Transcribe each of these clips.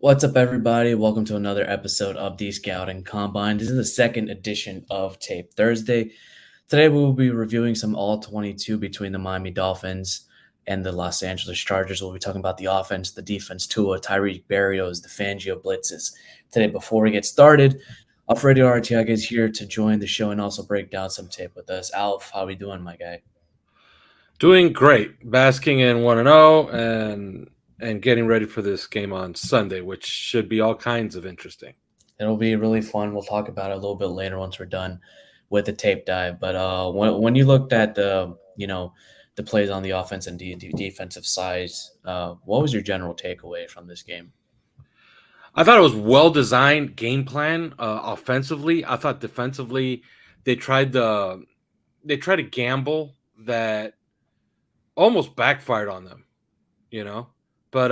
What's up, everybody? Welcome to another episode of the Scouting Combine. This is the second edition of Tape Thursday. Today, we will be reviewing some All 22 between the Miami Dolphins and the Los Angeles Chargers. We'll be talking about the offense, the defense, Tua, Tyreek, Berrios, the Fangio Blitzes. Today, before we get started, Alfredo Arteaga is here to join the show and also break down some tape with us. Alf, how we doing, my guy? Doing great, basking in 1-0 and getting ready for this game on Sunday, which should be all kinds of interesting. It'll be really fun. We'll talk about it a little bit later once we're done with the tape dive. But when you looked at the plays on the offense and defensive sides, what was your general takeaway from this game? I thought it was well-designed game plan offensively. I thought defensively they tried to gamble that almost backfired on them, But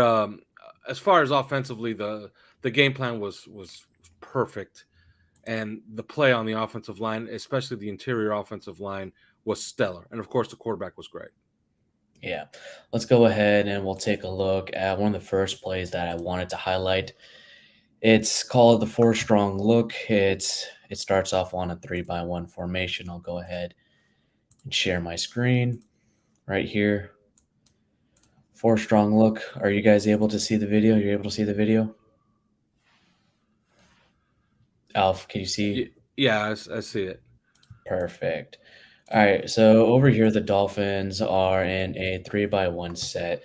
as far as offensively, the game plan was perfect, and the play on the offensive line, especially the interior offensive line, was stellar. And of course, the quarterback was great. Yeah, let's go ahead and we'll take a look at one of the first plays that I wanted to highlight. It's called the 4-strong look. It starts off on a 3-by-1 formation. I'll go ahead and share my screen right here. 4-strong look. Are you guys able to see the video? You're able to see the video? Alf, can you see? Yeah, I see it. Perfect. All right, so over here, the Dolphins are in a 3-by-1 set.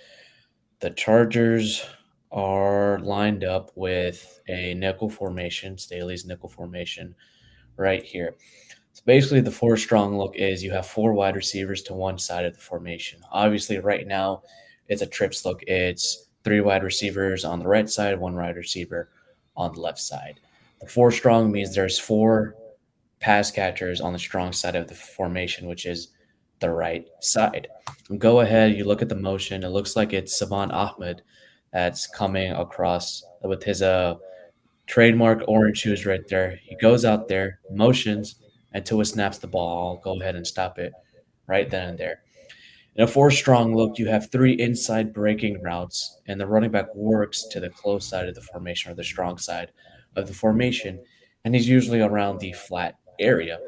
The Chargers are lined up with a nickel formation, Staley's nickel formation, right here. So basically, the 4-strong look is you have 4 wide receivers to one side of the formation. Obviously, right now, it's a trips look. It's 3 wide receivers on the right side, 1 wide receiver on the left side. The 4-strong means there's 4 pass catchers on the strong side of the formation, which is the right side. Go ahead, you look at the motion. It looks like it's Savant Ahmed that's coming across with his trademark orange shoes right there. He goes out there, motions, and Tua snaps the ball. I'll go ahead and stop it right then and there. In a 4-strong look, you have 3 inside breaking routes, and the running back works to the close side of the formation or the strong side of the formation, and he's usually around the flat area.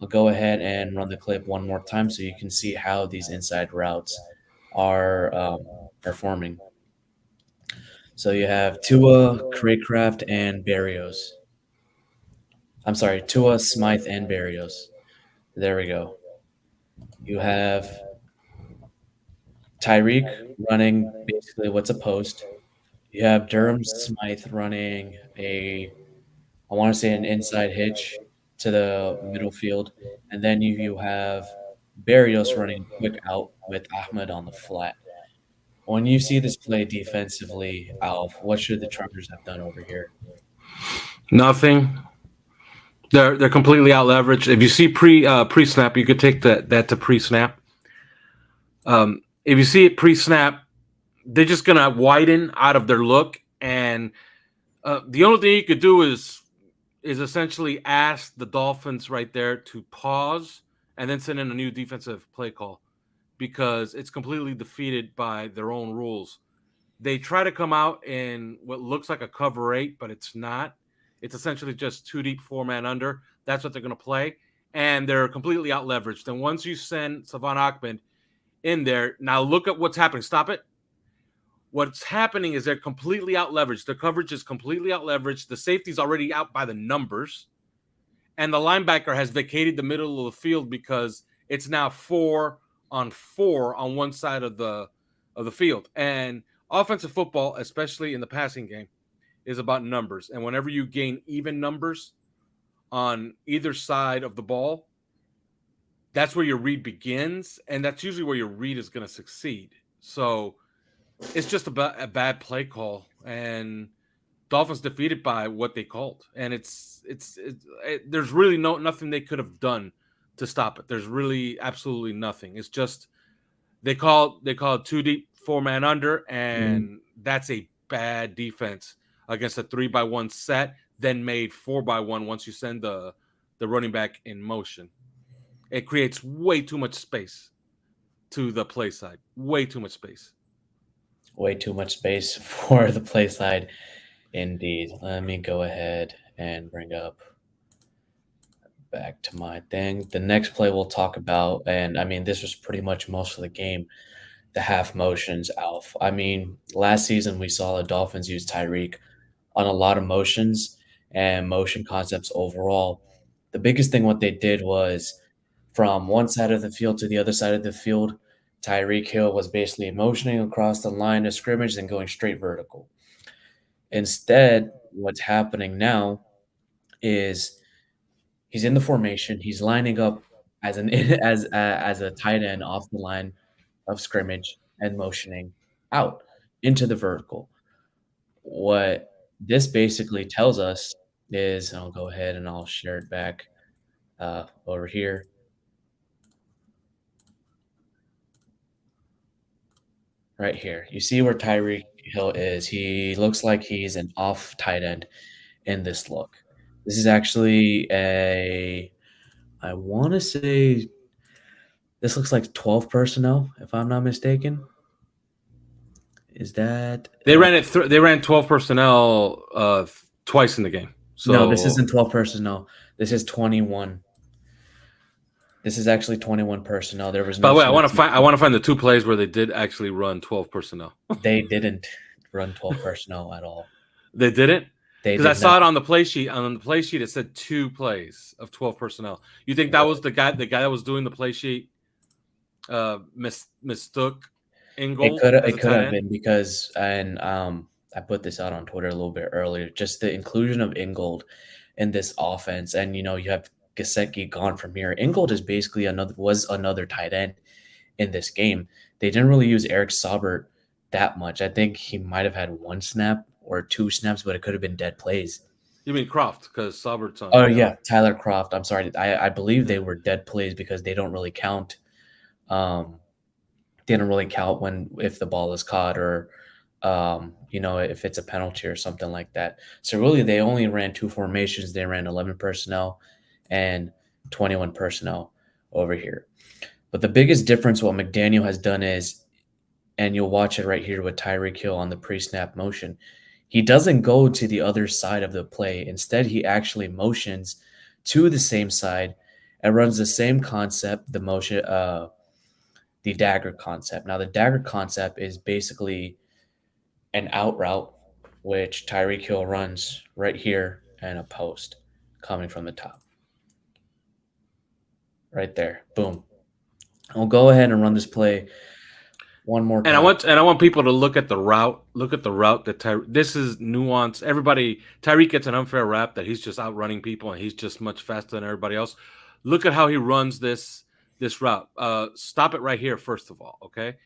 I'll go ahead and run the clip one more time so you can see how these inside routes are forming. So you have Tua, Craycraft, and Berrios. I'm sorry, Tua, Smythe, and Berrios. There we go. You have Tyreek running basically what's a post. You have Durham Smythe running I want to say an inside hitch to the middle field. And then you have Berrios running quick out with Ahmed on the flat. When you see this play defensively, Alf, what should the Chargers have done over here? Nothing. They're completely out leveraged. If you see pre snap, you could take that to pre snap. If you see it pre snap, they're just gonna widen out of their look, and the only thing you could do is essentially ask the Dolphins right there to pause and then send in a new defensive play call, because it's completely defeated by their own rules. They try to come out in what looks like a cover 8, but it's not. It's essentially just 2 deep, 4-man under. That's what they're going to play, and they're completely out leveraged. And once you send Savant Ahmed in there, now look at what's happening. Stop it. What's happening is they're completely out leveraged. The coverage is completely out leveraged. The safety's already out by the numbers, and the linebacker has vacated the middle of the field because it's now 4-on-4 on one side of the field. And offensive football, especially in the passing game, is about numbers. And whenever you gain even numbers on either side of the ball, that's where your read begins, and that's usually where your read is going to succeed. So it's just a bad play call, and Dolphins defeated by what they called. And there's really nothing they could have done to stop it. There's really absolutely nothing. It's just they call it 2 deep, 4-man under, and that's a bad defense against a 3-by-1 set, then made 4-by-1 once you send the running back in motion. It creates way too much space to the play side. Way too much space. Way too much space for the play side. Indeed. Let me go ahead and bring up back to my thing. The next play we'll talk about, and I mean, this was pretty much most of the game, the half motions, Alf. I mean, last season we saw the Dolphins use Tyreek on a lot of motions and motion concepts overall. The biggest thing what they did was from one side of the field to the other side of the field, Tyreek Hill was basically motioning across the line of scrimmage and going straight vertical. Instead, what's happening now is he's in the formation, he's lining up as an as a tight end off the line of scrimmage and motioning out into the vertical. What this basically tells us is, and I'll go ahead and I'll share it back over here. Right here. You see where Tyreek Hill is. He looks like he's an off tight end in this look. This is actually I want to say this looks like 12 personnel, if I'm not mistaken. Is that They ran it. They ran 12 personnel twice in the game. So no, this isn't 12 personnel. This is 21. This is actually 21 personnel. There was no. By the way, I want to find the two plays where they did actually run 12 personnel. They didn't run 12 personnel at all. They didn't? They Because I did saw not. it on the play sheet. On the play sheet, it said 2 plays of 12 personnel. You think that was the guy that was doing the play sheet mistook Ingold as a It could tight have end? been because and I put this out on Twitter a little bit earlier. Just the inclusion of Ingold in this offense, and you have Gesicki gone from here. Ingold is basically another tight end in this game. They didn't really use Eric Saubert that much. I think he might have had one snap or two snaps, but it could have been dead plays. You mean Croft, because Saubert's on Oh IR. yeah, Tyler Croft. I'm sorry. I believe they Yeah. were dead plays because they don't really count. They don't really count when if the ball is caught or if it's a penalty or something like that. So really, they only ran two formations. They ran 11 personnel and 21 personnel over here. But the biggest difference what McDaniel has done is, and you'll watch it right here with Tyreek Hill on the pre-snap motion, he doesn't go to the other side of the play. Instead, he actually motions to the same side and runs the same concept, the dagger concept. Now, the dagger concept is basically an out route, which Tyreek Hill runs right here and a post coming from the top. Right there. Boom. I'll go ahead and run this play one more And time. I want people to look at the route. Look at the route that this is nuance. Tyreek gets an unfair rap that he's just outrunning people and he's just much faster than everybody else. Look at how he runs this route. Stop it right here, first of all, okay?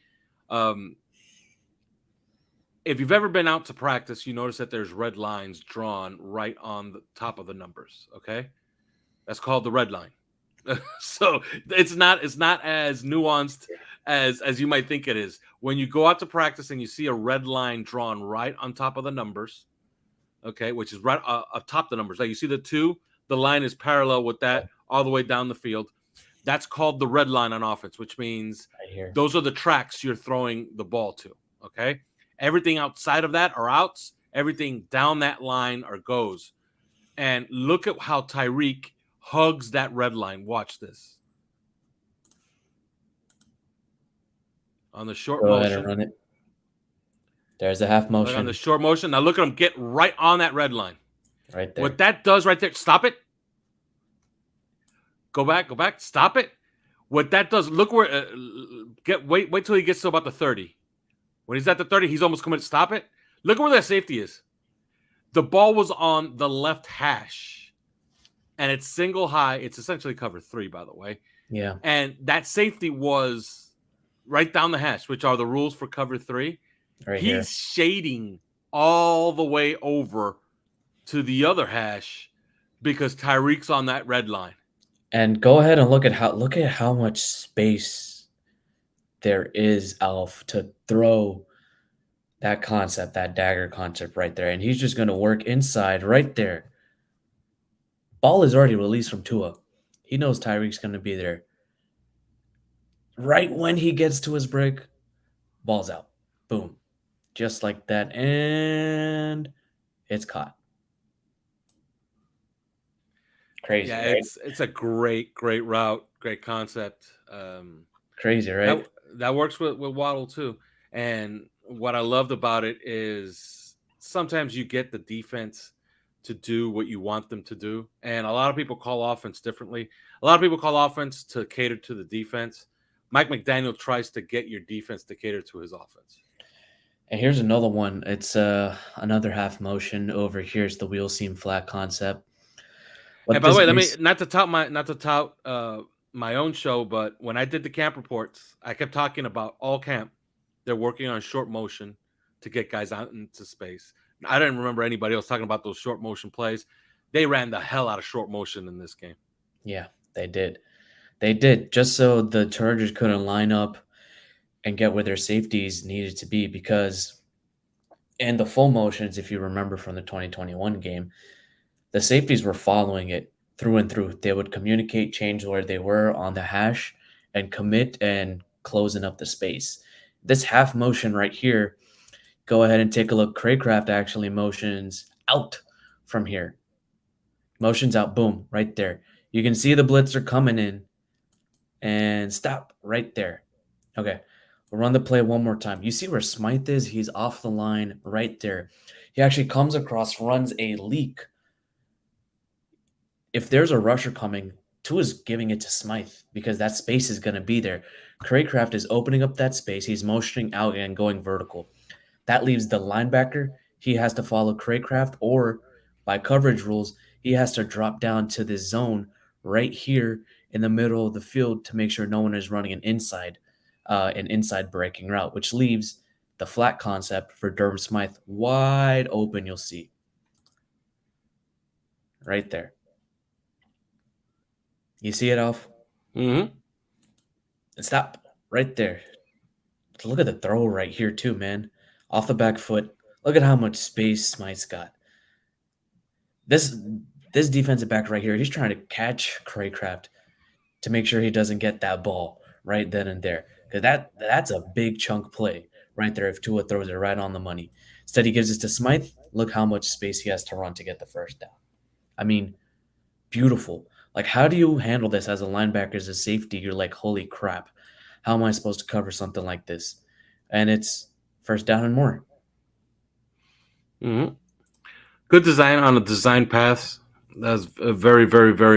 If you've ever been out to practice, you notice that there's red lines drawn right on the top of the numbers, okay? That's called the red line. So it's not as nuanced as you might think it is. When you go out to practice and you see a red line drawn right on top of the numbers, okay, which is right atop the numbers. Like you see the 2, the line is parallel with that all the way down the field. That's called the red line on offense, which means right here. Those are the tracks you're throwing the ball to, okay? Everything outside of that are outs. Everything down that line are goes. And look at how Tyreek hugs that red line. Watch this. On the short Go motion. ahead and run it. There's a half motion. Like on the short motion. Now look at him get right on that red line. Right there. What that does right there, stop it. Go back, stop it. What that does, look where, wait till he gets to about the 30. When he's at the 30, he's almost coming to stop it. Look where that safety is. The ball was on the left hash. And it's single high. It's essentially cover 3, by the way. Yeah. And that safety was right down the hash, which are the rules for cover 3. Right He's here. shading all the way over to the other hash because Tyreek's on that red line. And go ahead and look at how much space there is, Alf, to throw that concept, that dagger concept right there. And he's just going to work inside right there. Ball is already released from Tua. He knows Tyreek's going to be there. Right when he gets to his break, ball's out. Boom. Just like that. And It's caught. Crazy, Yeah, right? it's a great route, great concept. Crazy, That right? that works with Waddle too. And what I loved about it is sometimes you get the defense to do what you want them to do, and a lot of people call offense differently. A lot of people call offense to cater to the defense. Mike McDaniel tries to get your defense to cater to his offense. And here's another one. It's another half motion over here. It's the wheel seam flat concept. And What by the this way, let me base not to tout my own show, but when I did the camp reports, I kept talking about all camp. They're working on short motion to get guys out into space. I didn't remember anybody else talking about those short motion plays. They ran the hell out of short motion in this game. Yeah, they did. They did just so the Chargers couldn't line up and get where their safeties needed to be because in the full motions, if you remember from the 2021 game, the safeties were following it through and through. They would communicate, change where they were on the hash, and commit and closing up the space. This half motion right here, go ahead and take a look. Craycraft actually motions out from here. Motions out, boom, right there. You can see the blitzer coming in and stop right there. Okay, we'll run the play one more time. You see where Smythe is? He's off the line right there. He actually comes across, runs a leak. If there's a rusher coming, Tua's giving it to Smythe because that space is going to be there. Craycraft is opening up that space. He's motioning out and going vertical. That leaves the linebacker. He has to follow Craycraft, or by coverage rules, he has to drop down to the zone right here in the middle of the field to make sure no one is running an inside breaking route, which leaves the flat concept for Durham Smythe wide open. You'll see right there. You see it, Alf? Mm-hmm. And stop right there. Look at the throw right here too, man. Off the back foot. Look at how much space Smythe's got. This this defensive back right here, he's trying to catch Craycraft to make sure he doesn't get that ball right then and there. Because that's a big chunk play right there if Tua throws it right on the money. Instead, he gives it to Smythe. Look how much space he has to run to get the first down. I mean, beautiful. Like, how do you handle this as a linebacker, as a safety? You're like, holy crap, how am I supposed to cover something like this? And it's first down and more. Mm-hmm. Good design on a design pass. That's very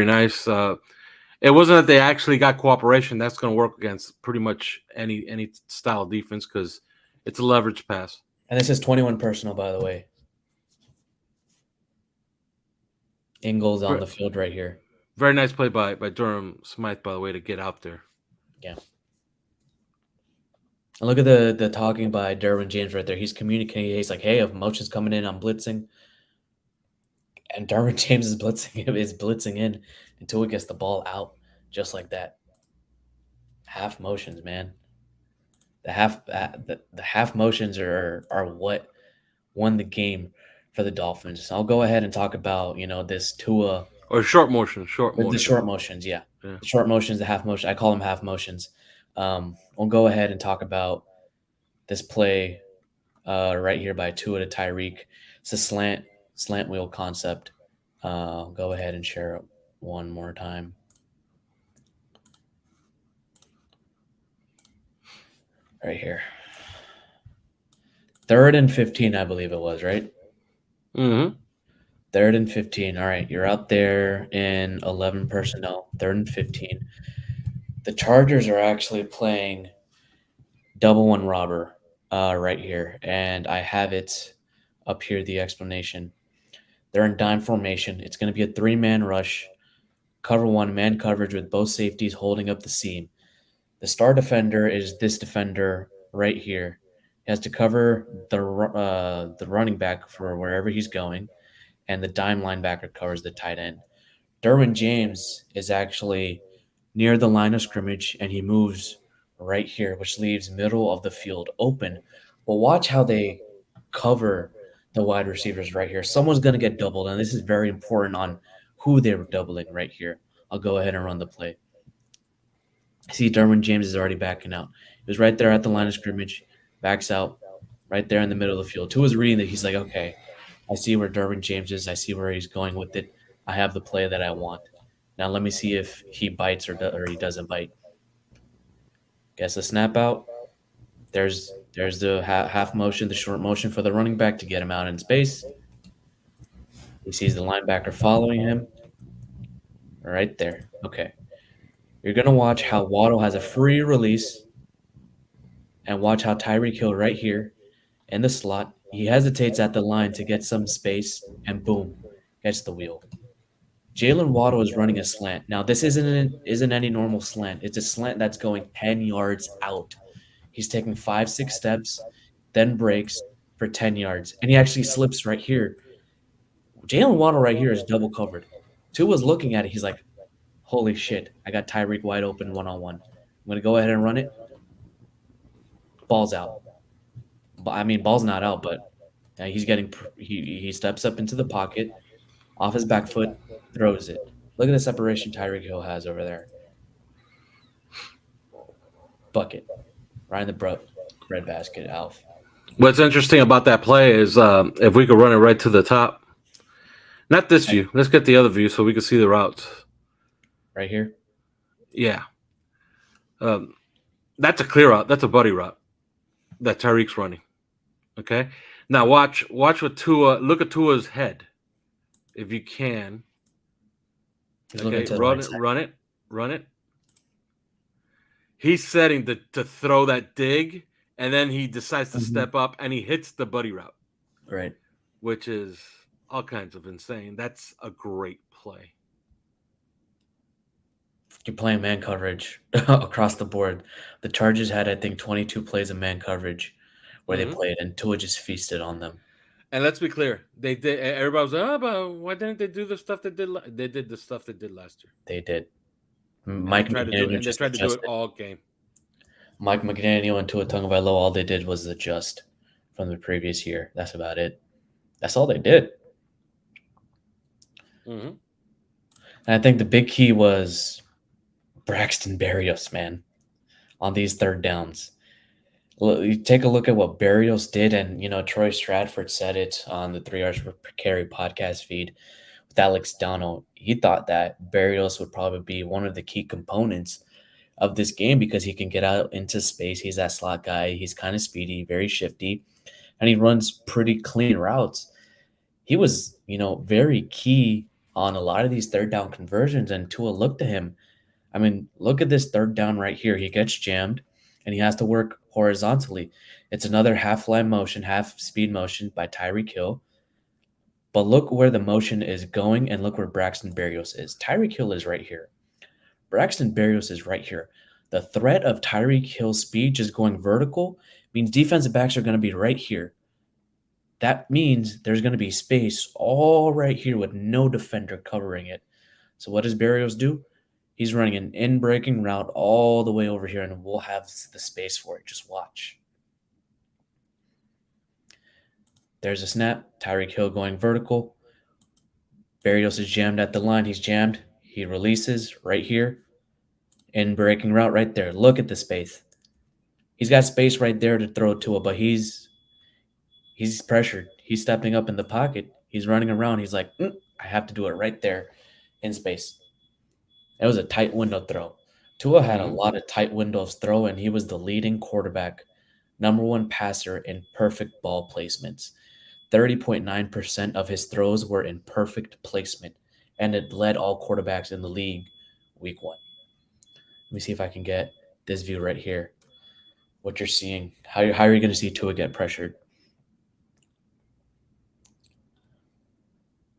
nice. It wasn't that they actually got cooperation. That's going to work against pretty much any style of defense because it's a leverage pass. And this is 21 personal, by the way. Ingles on the field right here. Very nice play by Durham Smythe, by the way, to get out there. Yeah. And look at the talking by Derwin James right there. He's communicating. He's like, hey, if motion's coming in, I'm blitzing. And Derwin James is blitzing in until he gets the ball out just like that. Half motions, man. The half motions are what won the game for the Dolphins. So I'll go ahead and talk about, this Tua. Or short motion. The short motions, yeah. The short motions, the half motion. I call them half motions. We'll go ahead and talk about this play right here by Tua to Tyreek. It's a slant wheel concept. I'll go ahead and share it one more time. Right here. 3rd and 15, I believe it was, right? Mm-hmm. 3rd and 15. All right, you're out there in 11 personnel. 3rd and 15. The Chargers are actually playing double one robber right here, and I have it up here, the explanation. They're in dime formation. It's going to be a 3-man rush, cover one, man coverage with both safeties holding up the seam. The star defender is this defender right here. He has to cover the running back for wherever he's going, and the dime linebacker covers the tight end. Derwin James is actually near the line of scrimmage, and he moves right here, which leaves middle of the field open. But watch how they cover the wide receivers right here. Someone's going to get doubled, and this is very important on who they were doubling right here. I'll go ahead and run the play. See, Derwin James is already backing out. He was right there at the line of scrimmage, backs out, right there in the middle of the field. Tua's reading that he's like, okay, I see where Derwin James is. I see where he's going with it. I have the play that I want. Now let me see if he bites or he doesn't bite. Gets the snap out. There's the half motion, the short motion for the running back to get him out in space. He sees the linebacker following him. Right there. Okay. You're gonna watch how Waddle has a free release, and watch how Tyreek Hill right here in the slot. He hesitates at the line to get some space, and boom, gets the wheel. Jalen Waddle is running a slant. Now this isn't any normal slant. It's a slant that's going 10 yards out. He's taking 5, 6 steps, then breaks for 10 yards, and he actually slips right here. Jalen Waddle right here is double covered. Tua's looking at it. He's like, "Holy shit! I got Tyreek wide open 1-on-1. I'm gonna go ahead and run it. Ball's out. I mean, ball's not out, but he's getting he steps up into the pocket, off his back foot, throws it. Look at the separation Tyreek Hill has over there. Bucket, right in the bread basket, Alf. What's interesting about that play is if we could run it right to the top. Not this view. Let's get the other view so we can see the routes. Right here? Yeah. That's a clear route. That's a buddy route that Tyreek's running. Okay? Now watch what Tua – look at Tua's head if you can. Okay, run it. He's setting to throw that dig, and then he decides to step up, and he hits the buddy route. Right. Which is all kinds of insane. That's a great play. You're playing man coverage across the board. The Chargers had, I think, 22 plays of man coverage where they played, and Tua just feasted on them. And let's be clear, they did. Everybody was like, "Oh, but why didn't they do the stuff they did? They did the stuff they did last year. They did. Mike McDaniel just tried to do it all game. Mike McDaniel and Tua Tagovailoa, all they did was adjust from the previous year. That's about it. That's all they did. And I think the big key was Braxton Berrios, man, on these third downs. You take a look at what Berrios did, and Troy Stratford said it on the 3 Yards Per Carry podcast feed with Alex Donald. He thought that Berrios would probably be one of the key components of this game because he can get out into space. He's that slot guy. He's kind of speedy, very shifty, and he runs pretty clean routes. He was, very key on a lot of these third down conversions, and Tua looked at him. I mean, look at this third down right here. He gets jammed, and he has to work horizontally. It's another half-line motion, half-speed motion by Tyreek Hill. But look where the motion is going, and look where Braxton Berrios is. Tyreek Hill is right here. Braxton Berrios is right here. The threat of Tyreek Hill's speed just going vertical means defensive backs are going to be right here. That means there's going to be space all right here with no defender covering it. So what does Berrios do? He's running an in-breaking route all the way over here, and we'll have the space for it. Just watch. There's a snap. Tyreek Hill going vertical. Berrios is jammed at the line. He's jammed. He releases right here. In-breaking route right there. Look at the space. He's got space right there to throw to it, but he's pressured. He's stepping up in the pocket. He's running around. He's like, I have to do it right there in space. It was a tight window throw. Tua had a lot of tight windows throw, and he was the leading quarterback, #1 passer in perfect ball placements. 30.9% of his throws were in perfect placement, and it led all quarterbacks in the league week 1. Let me see if I can get this view right here. What you're seeing. How are you going to see Tua get pressured?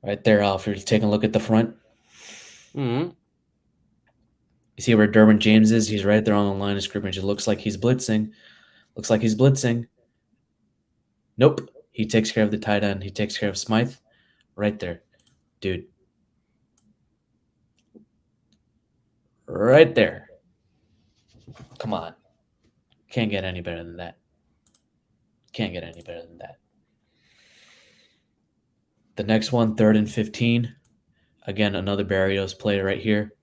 Right there, Alf. You're taking a look at the front. You see where Derwin James is? He's right there on the line of scrimmage. It looks like he's blitzing. Nope. He takes care of the tight end. He takes care of Smythe. Right there. Dude. Right there. Come on. Can't get any better than that. The next one, 3rd and 15. Again, another Berrios play right here.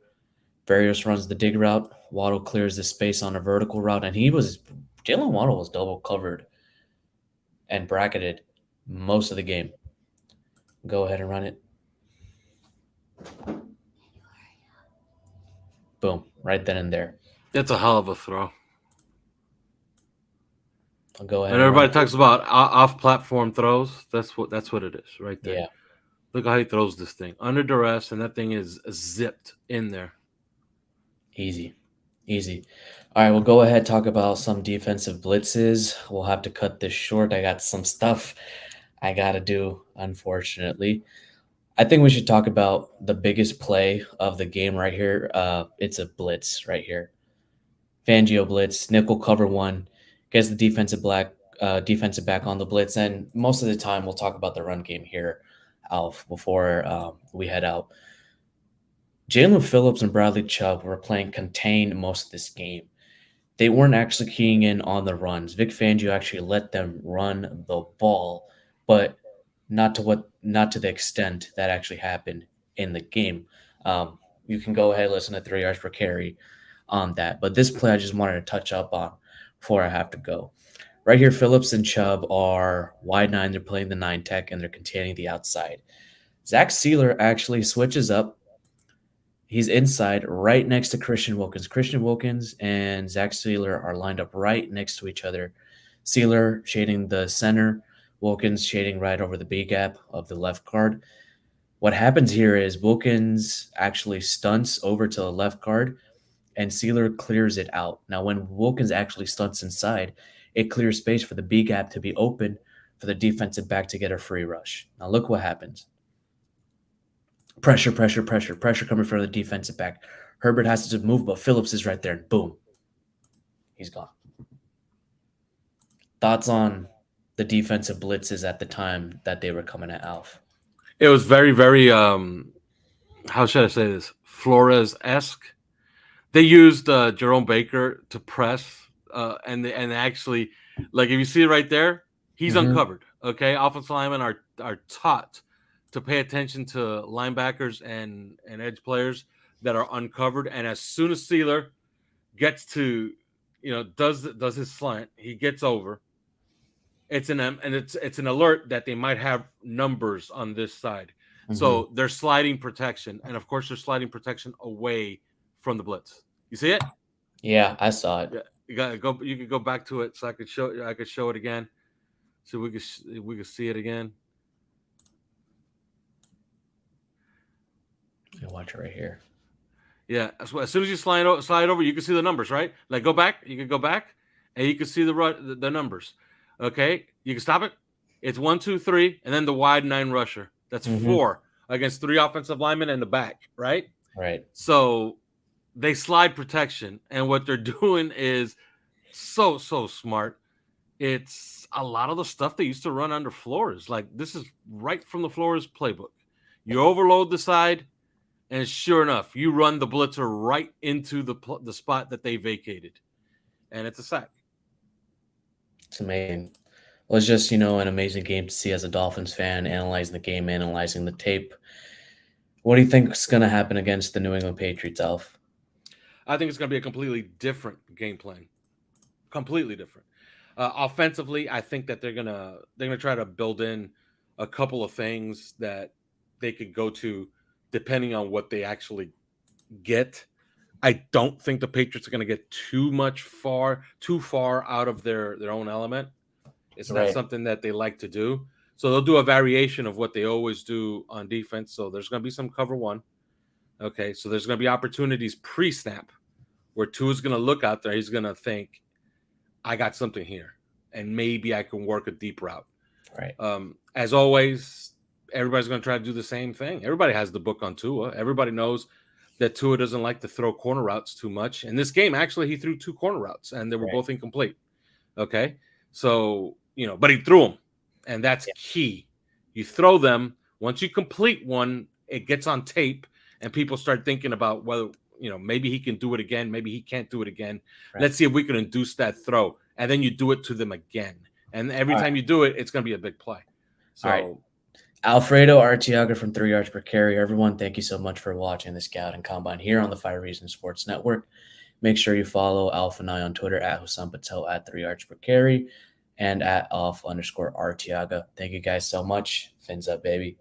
Berrios runs the dig route. Waddle clears the space on a vertical route, and Jalen Waddle was double covered and bracketed most of the game. Go ahead and run it. Boom, right then and there. It's a hell of a throw. I'll go ahead And and run everybody it. talks about off-platform throws. That's what it is right there. Yeah, Look how he throws this thing under duress, and that thing is zipped in there. easy. Easy. All right, we'll go ahead talk about some defensive blitzes. We'll have to cut this short. I got some stuff I got to do, unfortunately. I think we should talk about the biggest play of the game right here. It's a blitz right here. Fangio blitz, nickel cover one, gets the defensive back on the blitz, and most of the time we'll talk about the run game here, Alf, before we head out. Jalen Phillips and Bradley Chubb were playing contained most of this game. They weren't actually keying in on the runs. Vic Fangio actually let them run the ball, but not to the extent that actually happened in the game. You can go ahead and listen to 3 yards per carry on that. But this play I just wanted to touch up on before I have to go. Right here, Phillips and Chubb are wide nine. They're playing the nine tech and they're containing the outside. Zach Sealer actually switches up. He's inside right next to Christian Wilkins. Christian Wilkins and Zach Sealer are lined up right next to each other. Sealer shading the center, Wilkins shading right over the B gap of the left guard. What happens here is Wilkins actually stunts over to the left guard and Sealer clears it out. Now, when Wilkins actually stunts inside, it clears space for the B gap to be open for the defensive back to get a free rush. Now, look what happens. Pressure coming from the defensive back. Herbert has to move, but Phillips is right there, and boom, he's gone. Thoughts on the defensive blitzes at the time that they were coming at Alf? It was very, very how should I say this? Flores-esque. They used Jerome Baker to press, and actually, like if you see it right there, he's uncovered. Okay, offensive linemen are taught to pay attention to linebackers and edge players that are uncovered, and as soon as Sealer gets to, does his slant, he gets over. It's an alert that they might have numbers on this side. So they're sliding protection, and of course they're sliding protection away from the blitz. You see it? Yeah, I saw it. Yeah, you gotta go. You could go back to it so I could show it again, so we could see it again. You watch it right here. Yeah, as soon as you slide over, you can see the numbers, right? Like go back, you can go back, and you can see the numbers. Okay, you can stop it. It's 1, 2, 3, and then the wide 9 rusher. That's 4 against 3 offensive linemen in the back, right? Right. So they slide protection, and what they're doing is so smart. It's a lot of the stuff they used to run under Flores. Like this is right from the Flores playbook. You overload the side, and sure enough, you run the blitzer right into the spot that they vacated, and it's a sack. It's amazing. Well, it's just, an amazing game to see as a Dolphins fan, analyzing the game, analyzing the tape. What do you think is going to happen against the New England Patriots, Alf? I think it's going to be a completely different game plan. Completely different. Offensively, I think that they're gonna try to build in a couple of things that they could go to depending on what they actually get. I don't think the Patriots are going to get too far out of their own element. It's not something that they like to do. So they'll do a variation of what they always do on defense. So there's going to be some cover one. Okay, so there's going to be opportunities pre-snap where Tua's going to look out there. He's going to think, I got something here, and maybe I can work a deep route. Right. As always, everybody's going to try to do the same thing. Everybody has the book on Tua. Everybody knows that Tua doesn't like to throw corner routes too much. In this game, actually, he threw 2 corner routes, and they were both incomplete. Okay, so but he threw them, and that's key. You throw them. Once you complete one, it gets on tape, and people start thinking about whether maybe he can do it again, maybe he can't do it again. Right. Let's see if we can induce that throw, and then you do it to them again. And every time you do it, it's going to be a big play. So, all right. Alfredo Arteaga from 3 yards per carry. Everyone, thank you so much for watching the Scout and Combine here on the Fire Reason Sports Network. Make sure you follow Alf and I on Twitter at Hussam Patel at 3 yards per carry and at Alf_Arteaga. Thank you guys so much. Fins up, baby.